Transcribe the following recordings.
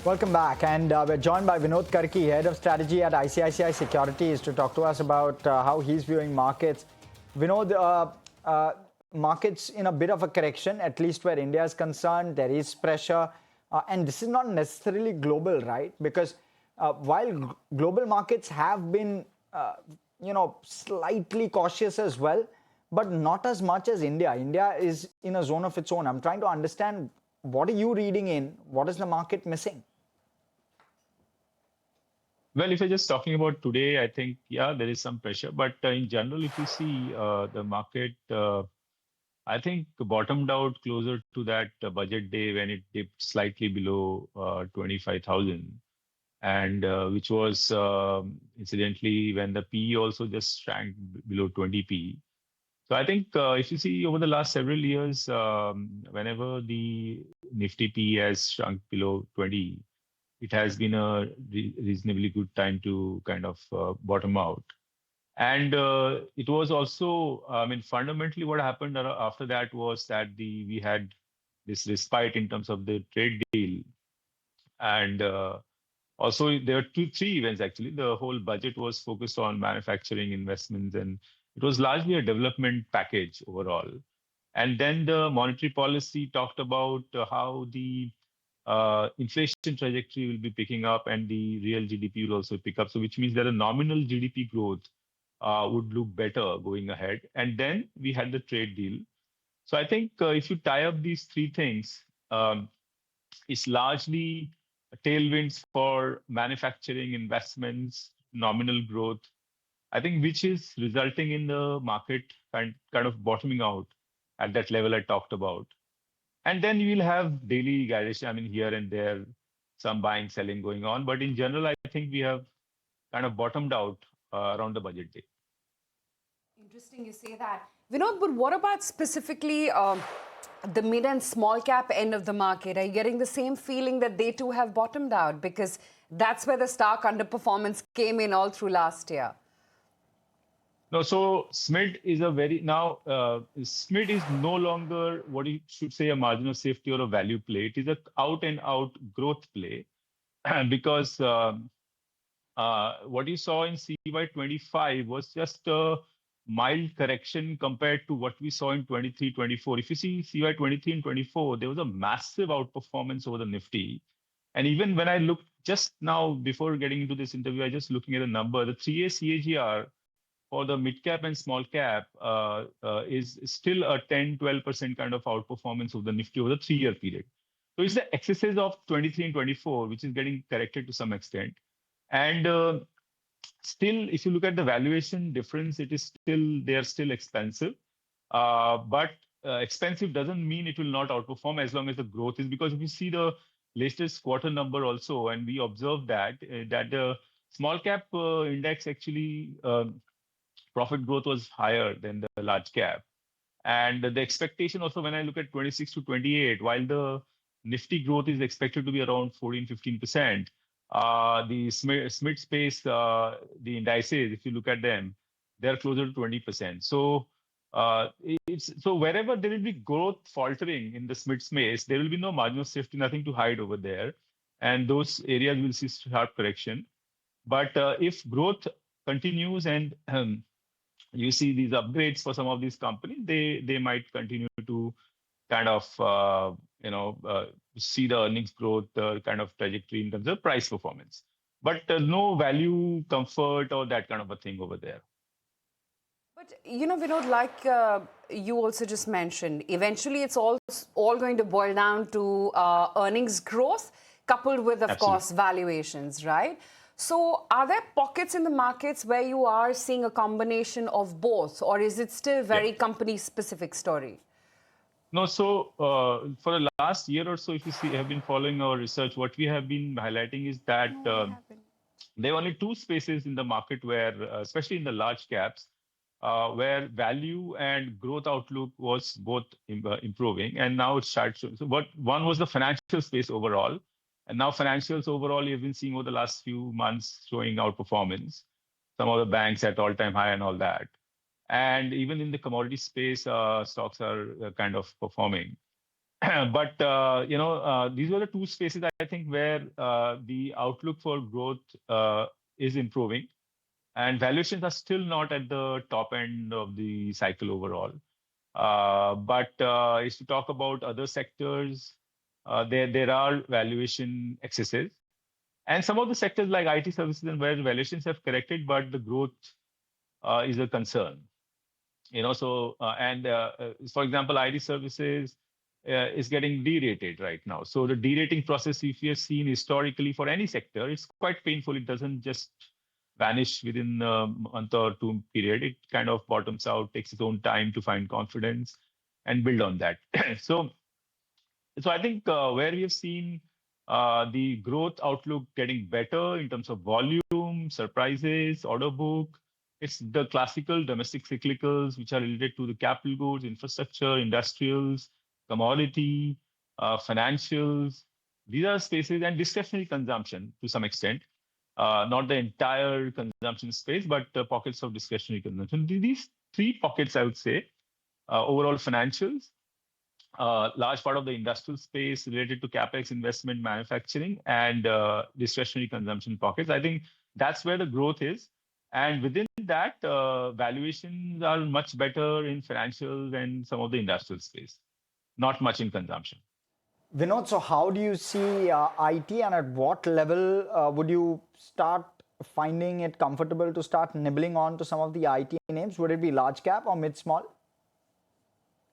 Welcome back, and we're joined by Vinod Karki, Head of Strategy at ICICI Securities, to talk to us about how he's viewing markets. Vinod, markets in a bit of a correction, at least where India is concerned. There is pressure, and this is not necessarily global, right? Because while global markets have been, slightly cautious as well, but not as much as India. India is in a zone of its own. I'm trying to understand, what are you reading in? What is the market missing? Well, if you're just talking about today, I think, yeah, there is some pressure. But in general, if you see the market, I think bottomed out closer to that budget day when it dipped slightly below 25,000, and which was incidentally when the PE also just shrank below 20p. So I think if you see over the last several years, whenever the Nifty PE has shrunk below 20, it has been a reasonably good time to kind of bottom out. And it was also, I mean, fundamentally what happened after that was that we had this respite in terms of the trade deal. And also there were three events actually. The whole budget was focused on manufacturing investments, and it was largely a development package overall. And then the monetary policy talked about how the inflation trajectory will be picking up and the real GDP will also pick up. So which means that the nominal GDP growth would look better going ahead. And then we had the trade deal. So I think if you tie up these three things, it's largely tailwinds for manufacturing investments, nominal growth, I think, which is resulting in the market kind of bottoming out at that level I talked about. And then you will have daily gyration, I mean, here and there, some buying, selling going on. But in general, I think we have kind of bottomed out around the budget day. Interesting you say that. Vinod, but what about specifically the mid and small cap end of the market? Are you getting the same feeling that they too have bottomed out? Because that's where the stark underperformance came in all through last year. No, so SMID is SMID is no longer what you should say a margin of safety or a value play. It is a out and out growth play because what you saw in CY25 was just a mild correction compared to what we saw in 23, 24. If you see CY23 and 24, there was a massive outperformance over the Nifty. And even when I looked just now, before getting into this interview, I just looking at a number, the 3A CAGR for the mid cap and small cap is still a 10-12% kind of outperformance of the Nifty over the 3-year period. So it's the excesses of 23 and 24, which is getting corrected to some extent. And still, if you look at the valuation difference, it is still, they are still expensive. But expensive doesn't mean it will not outperform as long as the growth is, because if you see the latest quarter number also, and we observed that the small cap index actually profit growth was higher than the large cap. And the expectation also, when I look at 26 to 28, while the Nifty growth is expected to be around 14-15%, the SMID space, the indices, if you look at them, they're closer to 20%. So so wherever there will be growth faltering in the SMID space, there will be no margin of safety, nothing to hide over there. And those areas will see sharp correction. But if growth continues and you see these upgrades for some of these companies, they might continue to kind of see the earnings growth kind of trajectory in terms of price performance, but no value comfort or that kind of a thing over there. But Vinod, like you also just mentioned, eventually it's all going to boil down to earnings growth coupled with, of course, valuations, right? So are there pockets in the markets where you are seeing a combination of both, or is it still very company-specific story? No, so for the last year or so, if you have been following our research, what we have been highlighting is that there are only two spaces in the market where, especially in the large caps, where value and growth outlook was both improving, and now it starts. So one was the financial space overall. And now financials overall, you've been seeing over the last few months showing outperformance. Some of the banks at all-time high and all that. And even in the commodity space, stocks are kind of performing. but these were the two spaces I think where the outlook for growth is improving, and valuations are still not at the top end of the cycle overall. But if you talk about other sectors, there are valuation excesses, and some of the sectors like IT services and where valuations have corrected, but the growth is a concern. For example, IT services is getting derated right now. So the derating process, if you have seen historically for any sector, it's quite painful. It doesn't just vanish within a month or two period. It kind of bottoms out, takes its own time to find confidence and build on that. So I think where we have seen the growth outlook getting better in terms of volume, surprises, order book, it's the classical domestic cyclicals, which are related to the capital goods, infrastructure, industrials, commodity, financials. These are spaces, and discretionary consumption to some extent, not the entire consumption space, but pockets of discretionary consumption. These three pockets, I would say, overall financials, large part of the industrial space related to capex investment, manufacturing, and discretionary consumption pockets. I think that's where the growth is. And within that, valuations are much better in financials and some of the industrial space, not much in consumption. Vinod, so how do you see IT, and at what level would you start finding it comfortable to start nibbling on to some of the IT names? Would it be large cap or mid small?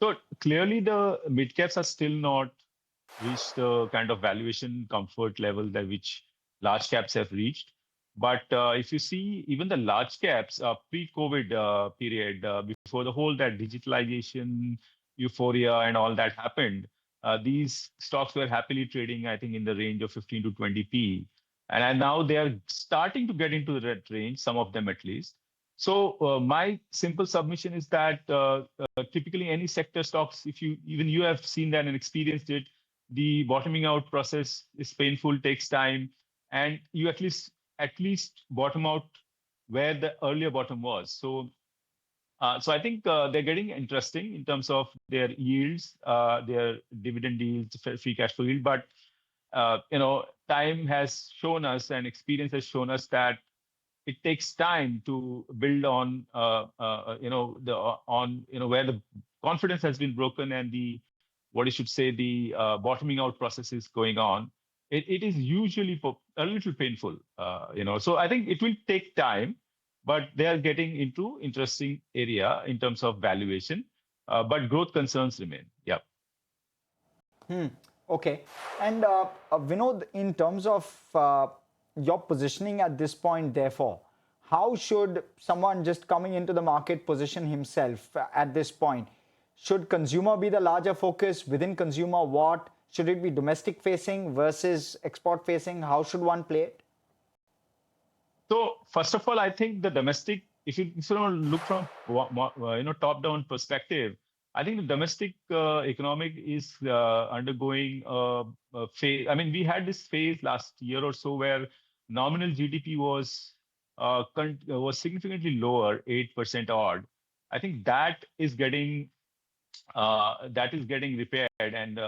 So clearly the mid caps are still not reached the kind of valuation comfort level that which large caps have reached. But if you see even the large caps pre-COVID period, before the whole that digitalization euphoria and all that happened, these stocks were happily trading, I think, in the range of 15 to 20p. And now they are starting to get into that range, some of them at least. So my simple submission is that typically any sector stocks, if you have seen that and experienced it, the bottoming out process is painful, takes time, and you at least bottom out where the earlier bottom was. So I think they're getting interesting in terms of their yields, their dividend yields, free cash flow yield. But time has shown us and experience has shown us that it takes time to build on, where the confidence has been broken and the bottoming out process is going on. It is usually a little painful, So I think it will take time, but they are getting into interesting area in terms of valuation, but growth concerns remain. Yeah. Okay. And Vinod, in terms of your positioning at this point, therefore, how should someone just coming into the market position himself at this point? Should consumer be the larger focus? Within consumer, what? Should it be domestic facing versus export facing? How should one play it? So first of all, I think the domestic, if you sort of look from top-down perspective, I think the domestic economic is undergoing a phase. I mean, we had this phase last year or so where nominal GDP was significantly lower, 8% odd. I think that is getting repaired, and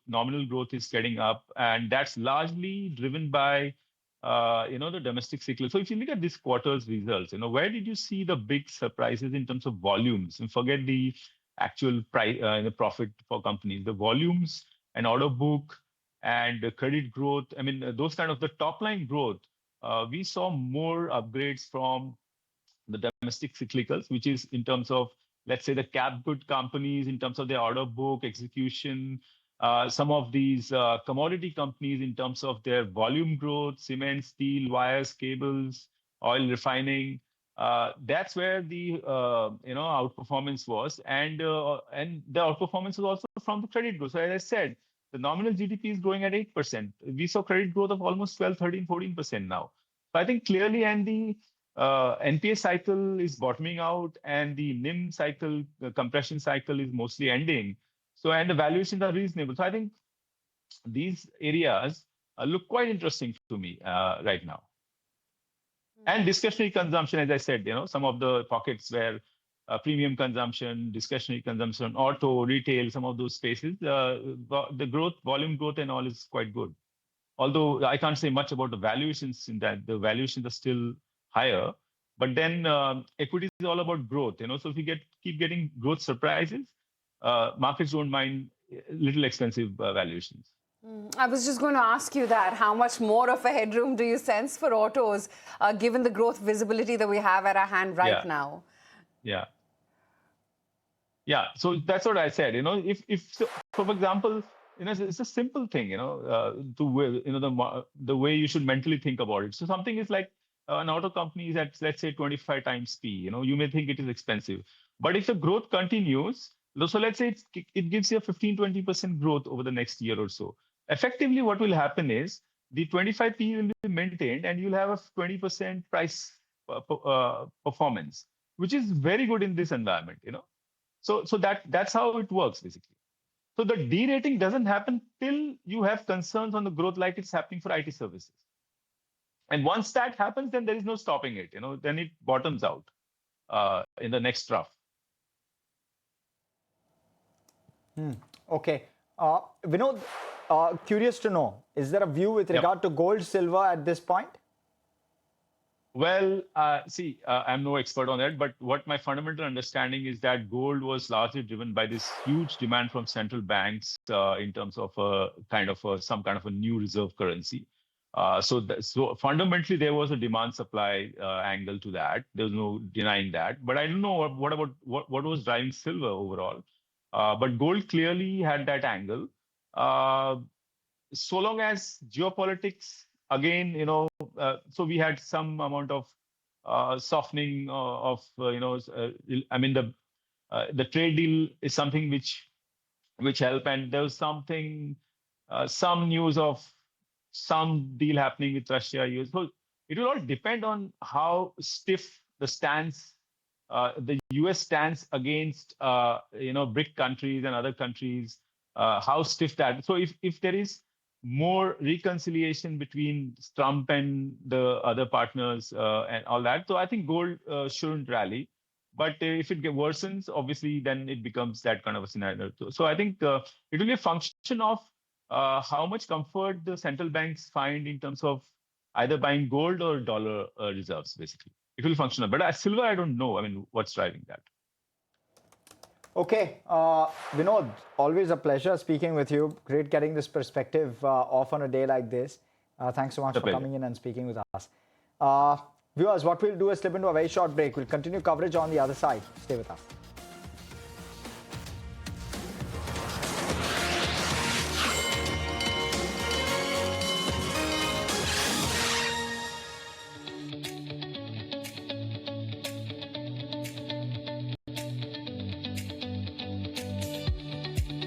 nominal growth is getting up, and that's largely driven by the domestic cycle. So if you look at this quarter's results, where did you see the big surprises in terms of volumes? And forget the actual price, the profit for companies, the volumes and order book and the credit growth. I mean, those kind of the top line growth. We saw more upgrades from the domestic cyclicals, which is in terms of, let's say, the cap good companies in terms of their order book execution, some of these commodity companies in terms of their volume growth, cement, steel, wires, cables, oil refining. That's where the outperformance was, and the outperformance was also from the credit growth. So as I said, the nominal GDP is growing at 8%. We saw credit growth of almost 12, 13, 14% now. So I think clearly, and the NPA cycle is bottoming out, and the NIM cycle, the compression cycle is mostly ending. So, and the valuations are reasonable. So I think these areas look quite interesting to me right now. And discretionary consumption, as I said, some of the pockets where premium consumption, discretionary consumption, auto, retail, some of those spaces, the growth, volume growth and all is quite good. Although I can't say much about the valuations in that. The valuations are still higher. But then equity is all about growth, So if you keep getting growth surprises, markets don't mind little expensive valuations. I was just going to ask you that. How much more of a headroom do you sense for autos, given the growth visibility that we have at our hand right now? Yeah. Yeah. So that's what I said. If so, for example, it's a simple thing, the way you should mentally think about it. So something is like an auto company is at, let's say, 25 times P. You may think it is expensive, but if the growth continues, so let's say it gives you a 15-20% growth over the next year or so. Effectively, what will happen is the 25P will be maintained, and you'll have a 20% price performance, which is very good in this environment. So that's how it works basically. So the derating doesn't happen till you have concerns on the growth, like it's happening for IT services. And once that happens, then there is no stopping it. Then it bottoms out in the next trough. Okay. Vinod, curious to know, is there a view with regard to gold, silver at this point? Well, see, I'm no expert on that, but what my fundamental understanding is that gold was largely driven by this huge demand from central banks in terms of some kind of a new reserve currency. So fundamentally, there was a demand-supply angle to that. There's no denying that. But I don't know what was driving silver overall. But gold clearly had that angle. So long as geopolitics, again, so we had some amount of softening of, I mean, the trade deal is something which helped, and there was some news of some deal happening with Russia. So it will all depend on how stiff the stance, the US stance against, BRIC countries and other countries, how stiff that. So if there is more reconciliation between Trump and the other partners and all that, so I think gold shouldn't rally. But if it worsens, obviously, then it becomes that kind of a scenario. So I think it will be a function of how much comfort the central banks find in terms of either buying gold or dollar reserves, basically. It will function. But silver, I don't know. I mean, what's driving that? Okay. Vinod, always a pleasure speaking with you. Great getting this perspective off on a day like this. Thanks so much for coming in and speaking with us. Viewers, what we'll do is slip into a very short break. We'll continue coverage on the other side. Stay with us.